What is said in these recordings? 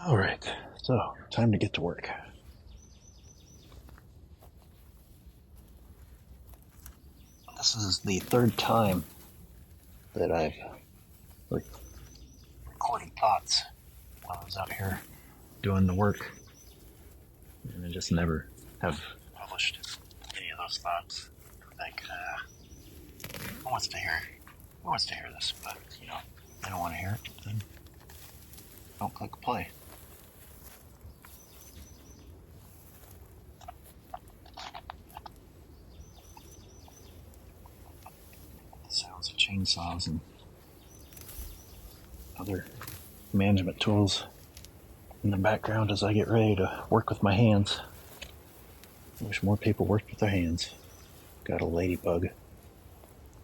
All right, so time to get to work. This is the third time that I've recorded thoughts while I was out here doing the work, and I just never have published any of those thoughts. Like, who wants to hear? Who wants to hear this? But I don't want to hear it. Then don't click play. The sounds of chainsaws and other management tools in the background as I get ready to work with my hands. I wish more people worked with their hands. Got a ladybug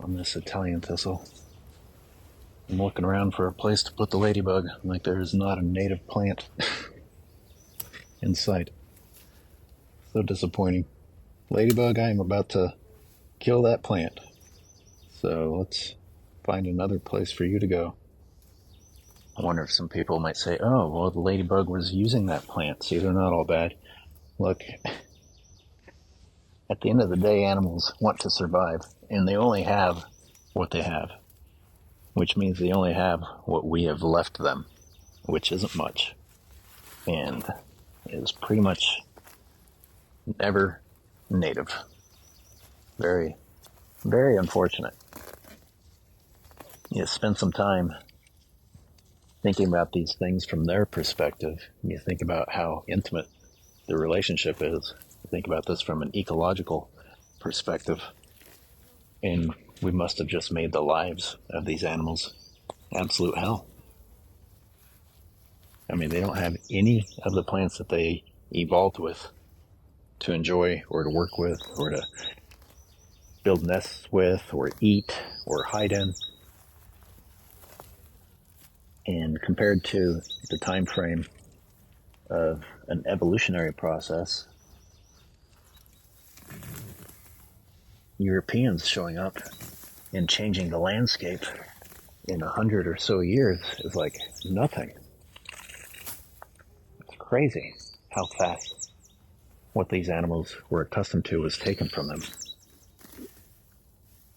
on this Italian thistle. I'm looking around for a place to put the ladybug, like there is not a native plant in sight. So disappointing. Ladybug, I am about to kill that plant. So let's find another place for you to go. I wonder if some people might say, oh, well, the ladybug was using that plant. See, they're not all bad. Look, at the end of the day, animals want to survive, and they only have what they have, which means they only have what we have left them, which isn't much, and is pretty much never native. Very, very unfortunate. You spend some time thinking about these things from their perspective. You think about how intimate the relationship is. You think about this from an ecological perspective. And we must have just made the lives of these animals absolute hell. I mean, they don't have any of the plants that they evolved with to enjoy or to work with or to build nests with or eat or hide in. And compared to the time frame of an evolutionary process, Europeans showing up and changing the landscape in 100 or so years is like nothing. It's crazy how fast what these animals were accustomed to was taken from them.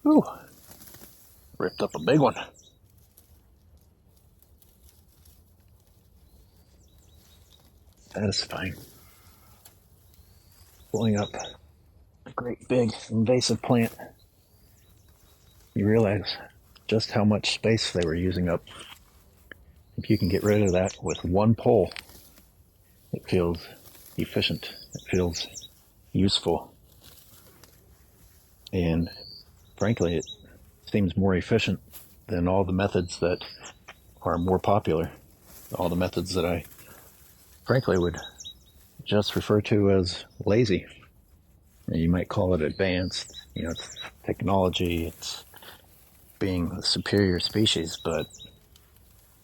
Ooh, ripped up a big one. Satisfying. Blowing up a great big invasive plant. You realize just how much space they were using up. If you can get rid of that with one pole, it feels efficient. It feels useful. And frankly, it seems more efficient than all the methods that are more popular. All the methods that I frankly would just refer to as lazy. And you might call it advanced. It's technology, it's being a superior species, but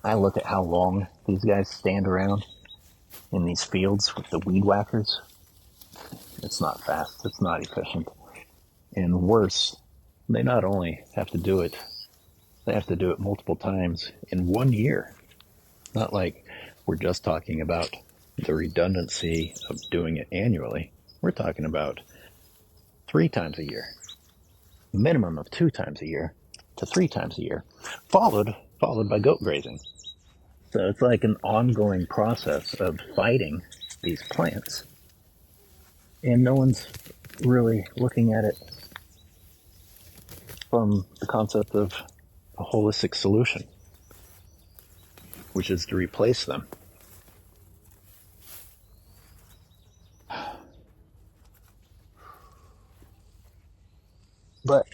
I look at how long these guys stand around in these fields with the weed whackers. It's not fast, it's not efficient. And worse, they not only have to do it, they have to do it multiple times in 1 year. Not like we're just talking about the redundancy of doing it annually. We're talking about 3 times a year, minimum of 2 times a year to 3 times a year, followed by goat grazing. So it's like an ongoing process of fighting these plants, and no one's really looking at it from the concept of a holistic solution, which is to replace them. But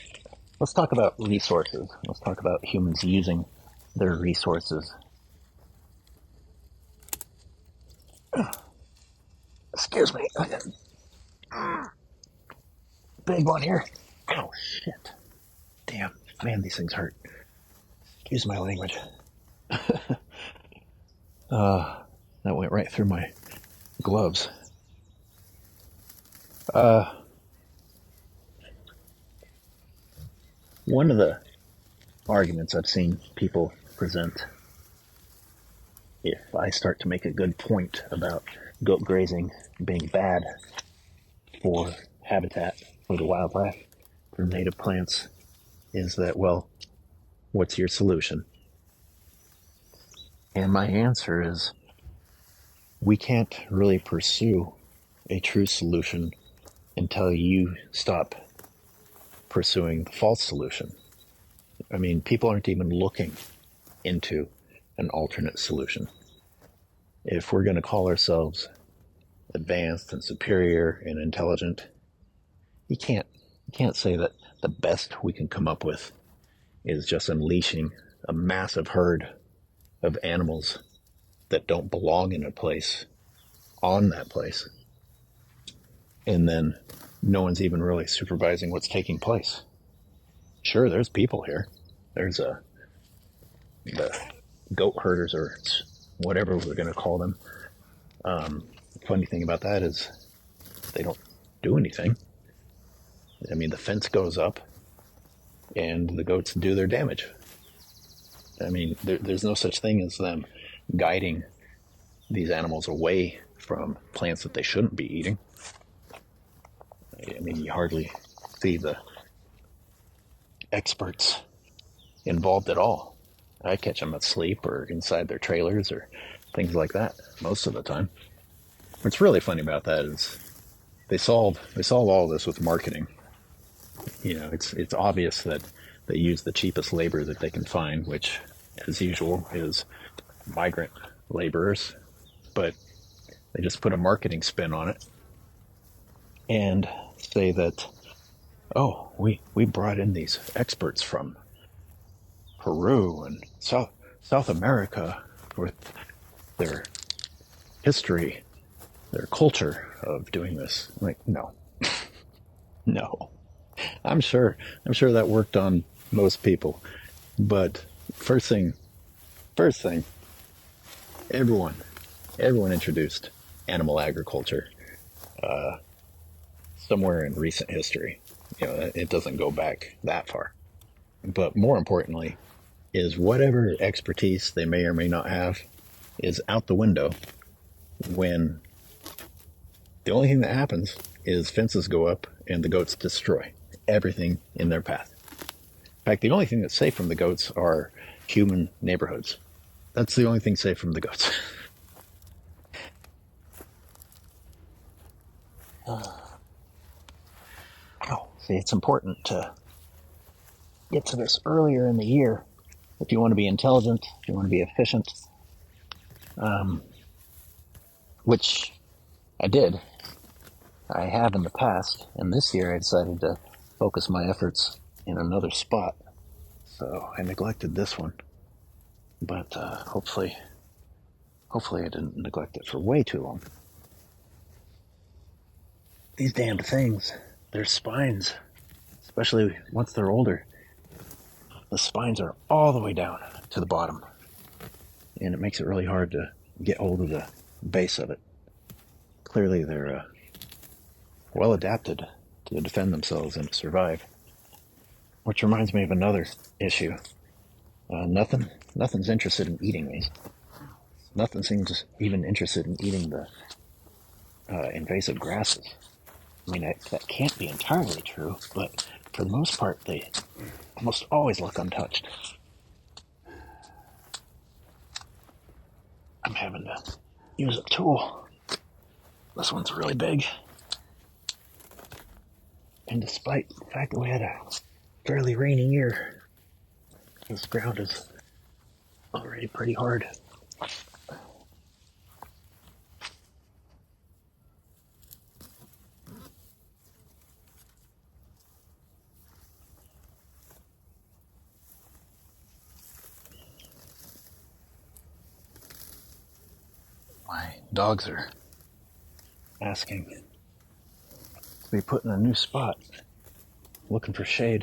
let's talk about resources. Let's talk about humans using their resources. Excuse me. Big one here. Oh, shit. Damn. Man, these things hurt. Excuse my language. That went right through my gloves. One of the arguments I've seen people present if I start to make a good point about goat grazing being bad for habitat, for the wildlife, for native plants, is that, well, what's your solution? And my answer is, we can't really pursue a true solution until you stop pursuing the false solution. I mean, people aren't even looking into an alternate solution. If we're going to call ourselves advanced and superior and intelligent, you can't say that the best we can come up with is just unleashing a massive herd of animals that don't belong in a place on that place, and then no one's even really supervising what's taking place. Sure, there's people here. There's the goat herders, or whatever we're going to call them. The funny thing about that is they don't do anything. I mean, the fence goes up and the goats do their damage. I mean, there's no such thing as them guiding these animals away from plants that they shouldn't be eating. I mean, you hardly see the experts involved at all. I catch them asleep or inside their trailers or things like that most of the time. What's really funny about that is they solve all this with marketing. You know, it's obvious that they use the cheapest labor that they can find, which, as usual, is migrant laborers, but they just put a marketing spin on it and say that, oh, we brought in these experts from Peru and South America with their history, their culture of doing this. Like, no. No. I'm sure that worked on most people. But first thing, everyone introduced animal agriculture somewhere in recent history. You know, it doesn't go back that far. But more importantly, is whatever expertise they may or may not have is out the window when the only thing that happens is fences go up and the goats destroy everything in their path. In fact, the only thing that's safe from the goats are human neighborhoods. That's the only thing safe from the goats. See, it's important to get to this earlier in the year if you want to be intelligent, if you want to be efficient, which I did. I have in the past, and this year I decided to focus my efforts in another spot. So I neglected this one, but hopefully I didn't neglect it for way too long. These damned things, their spines, especially once they're older, the spines are all the way down to the bottom, and it makes it really hard to get hold of the base of it. Clearly they're well adapted to defend themselves and survive. Which reminds me of another issue. Nothing's interested in eating these. Nothing seems even interested in eating the invasive grasses. I mean, that can't be entirely true, but for the most part, they almost always look untouched. I'm having to use a tool. This one's really big. And despite the fact that we had a fairly rainy year, this ground is already pretty hard. My dogs are asking to be put in a new spot, looking for shade.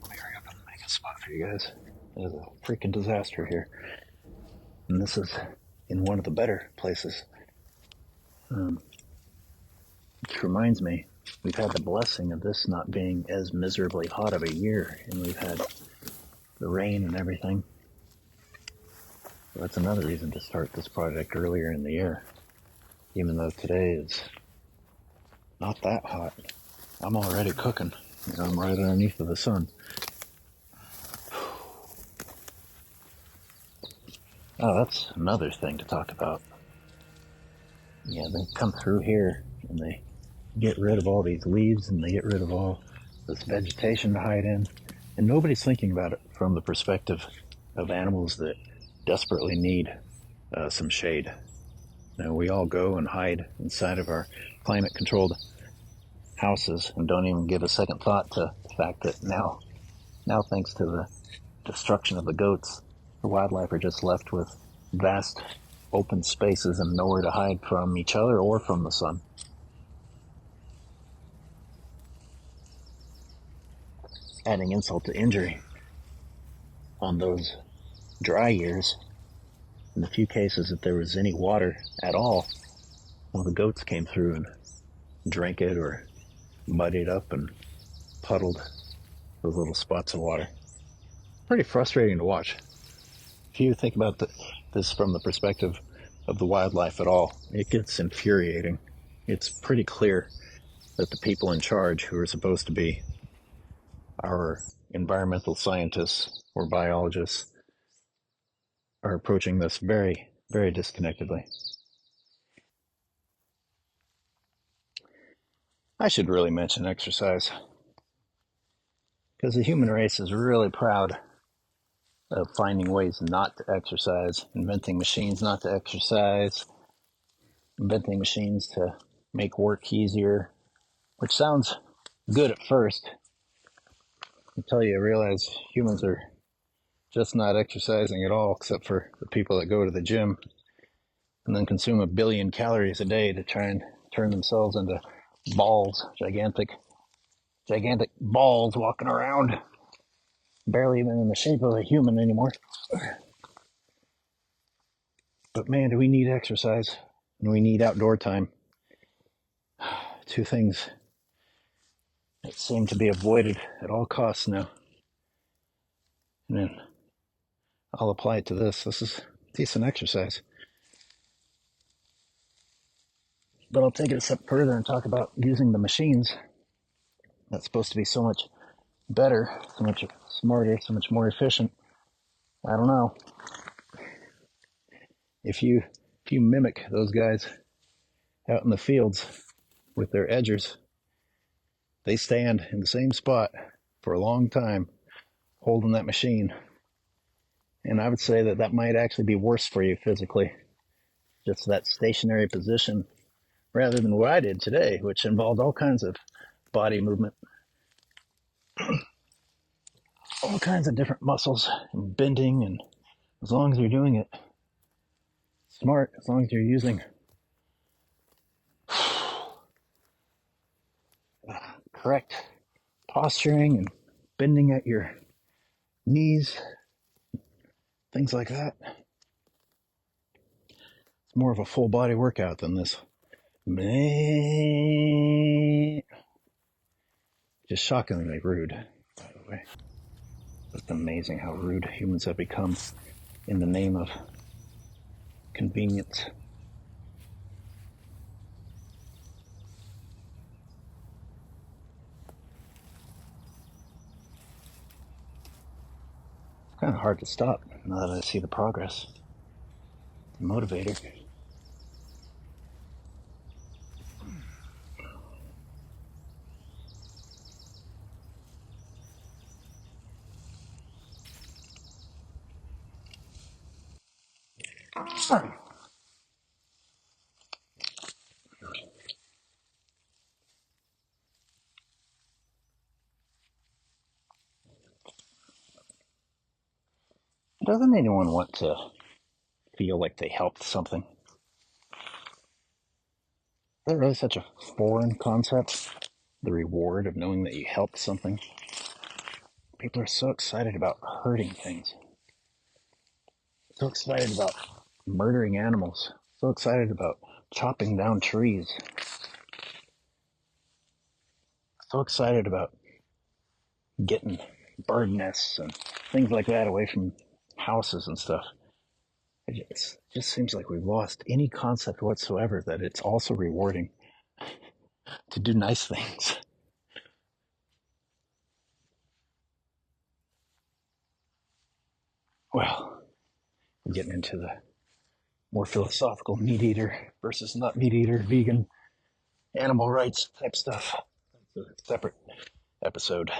Let me hurry up and make a spot for you guys. There's a freaking disaster here. And this is in one of the better places. Which reminds me, we've had the blessing of this not being as miserably hot of a year, and we've had the rain and everything. So that's another reason to start this project earlier in the year. Even though today is not that hot, I'm already cooking. I'm right underneath of the sun. Oh, that's another thing to talk about. Yeah, they come through here and they get rid of all these leaves and they get rid of all this vegetation to hide in. And nobody's thinking about it from the perspective of animals that desperately need some shade. We all go and hide inside of our climate-controlled houses and don't even give a second thought to the fact that now thanks to the destruction of the goats, the wildlife are just left with vast open spaces and nowhere to hide from each other or from the sun. Adding insult to injury, on those dry years, in the few cases that there was any water at all, well, the goats came through and drank it or muddied up and puddled those little spots of water. Pretty frustrating to watch. If you think about this from the perspective of the wildlife at all, it gets infuriating. It's pretty clear that the people in charge, who are supposed to be our environmental scientists or biologists, are approaching this very, very disconnectedly. I should really mention exercise, because the human race is really proud of finding ways not to exercise, inventing machines not to exercise, inventing machines to make work easier, which sounds good at first until you realize humans are just not exercising at all, except for the people that go to the gym and then consume 1 billion calories a day to try and turn themselves into balls, gigantic balls walking around, barely even in the shape of a human anymore. But man, do we need exercise, and we need outdoor time. Two things that seem to be avoided at all costs now. And then I'll apply it to this. This is decent exercise. But I'll take it a step further and talk about using the machines. That's supposed to be so much better, so much smarter, so much more efficient. I don't know. If you mimic those guys out in the fields with their edgers, they stand in the same spot for a long time holding that machine. And I would say that might actually be worse for you physically. Just that stationary position rather than what I did today, which involved all kinds of body movement, all kinds of different muscles and bending. And as long as you're doing it smart, as long as you're using correct posturing and bending at your knees, things like that, it's more of a full body workout than this. Just shockingly rude, by the way. It's amazing how rude humans have become in the name of convenience. It's kind of hard to stop now that I see the progress. The motivator. Doesn't anyone want to feel like they helped something? Is that really such a foreign concept? The reward of knowing that you helped something? People are so excited about hurting things. So excited about murdering animals. So excited about chopping down trees. So excited about getting bird nests and things like that away from houses and stuff. It just seems like we've lost any concept whatsoever that it's also rewarding to do nice things. Well, we're getting into the more philosophical meat eater versus not meat eater, vegan, animal rights type stuff. That's a separate episode.